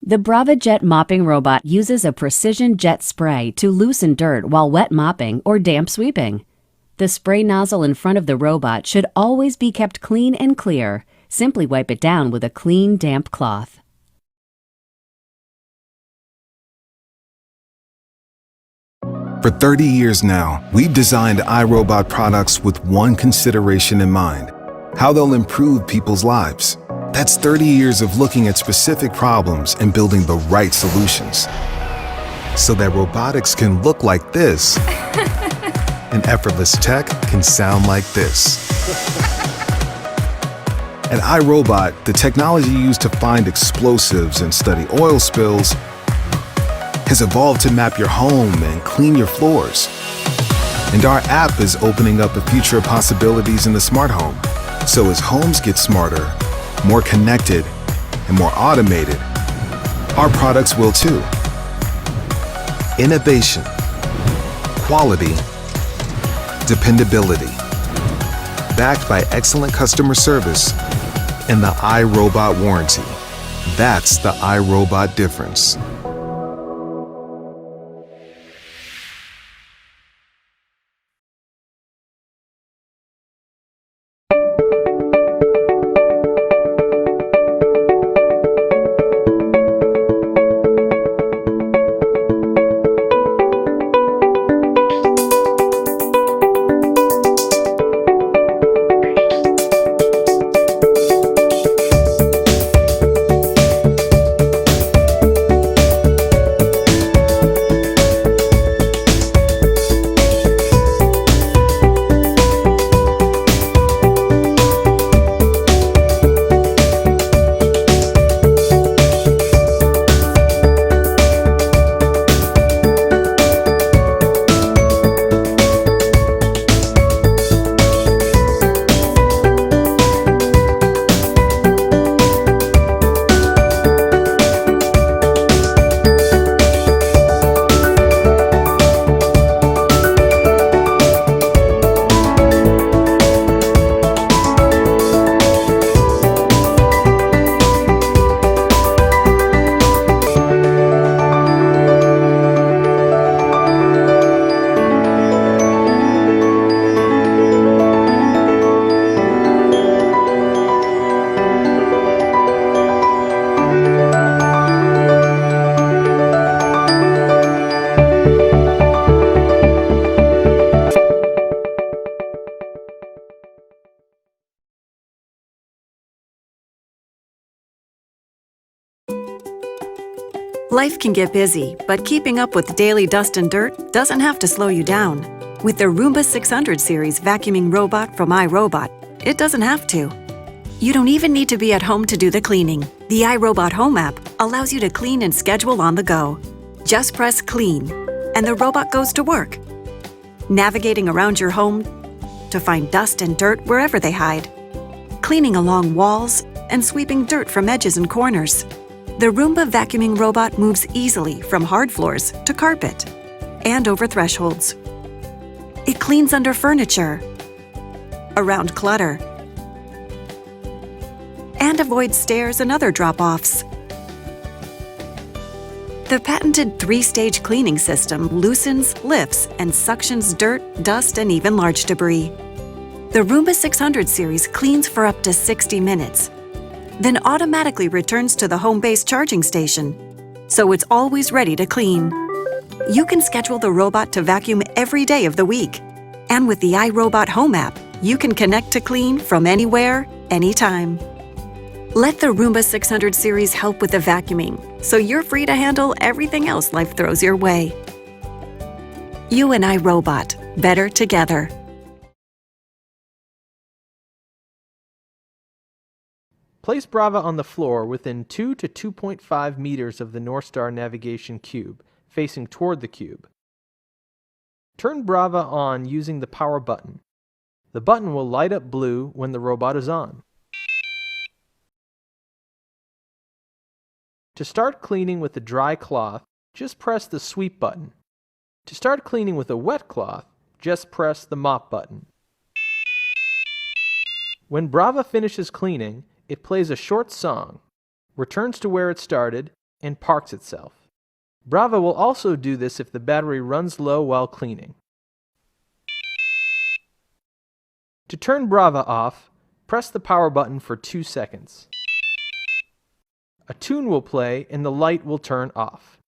The Braava jet mopping robot uses a precision jet spray to loosen dirt while wet mopping or damp sweeping. The spray nozzle in front of the robot should always be kept clean and clear. Simply wipe it down with a clean, damp cloth. For 30 years now, we've designed iRobot products with one consideration in mind: how they'll improve people's lives. That's 30 years of looking at specific problems and building the right solutions, so that robotics can look like this and effortless tech can sound like this. At iRobot, the technology used to find explosives and study oil spills has evolved to map your home and clean your floors. And our app is opening up a future of possibilities in the smart home. So as homes get smarter, more connected, and more automated, our products will too. Innovation, quality, dependability, backed by excellent customer service and the iRobot warranty. That's the iRobot difference. Life can get busy, but keeping up with daily dust and dirt doesn't have to slow you down. With the Roomba 600 series vacuuming robot from iRobot, it doesn't have to. You don't even need to be at home to do the cleaning. The iRobot Home app allows you to clean and schedule on the go. Just press Clean, and the robot goes to work, navigating around your home to find dust and dirt wherever they hide, cleaning along walls and sweeping dirt from edges and corners. The Roomba vacuuming robot moves easily from hard floors to carpet and over thresholds. It cleans under furniture, around clutter, and avoids stairs and other drop-offs. The patented 3-stage cleaning system loosens, lifts, and suctions dirt, dust, and even large debris. The Roomba 600 series cleans for up to 60 minutes, then automatically returns to the home-based charging station, so it's always ready to clean. You can schedule the robot to vacuum every day of the week. And with the iRobot Home app, you can connect to clean from anywhere, anytime. Let the Roomba 600 series help with the vacuuming, so you're free to handle everything else life throws your way. You and iRobot, better together. Place Braava on the floor within 2 to 2.5 meters of the North Star navigation cube, facing toward the cube. Turn Braava on using the power button. The button will light up blue when the robot is on. To start cleaning with a dry cloth, just press the sweep button. To start cleaning with a wet cloth, just press the mop button. When Braava finishes cleaning, it plays a short song, returns to where it started, and parks itself. Braava will also do this if the battery runs low while cleaning. To turn Braava off, press the power button for 2 seconds. A tune will play and the light will turn off.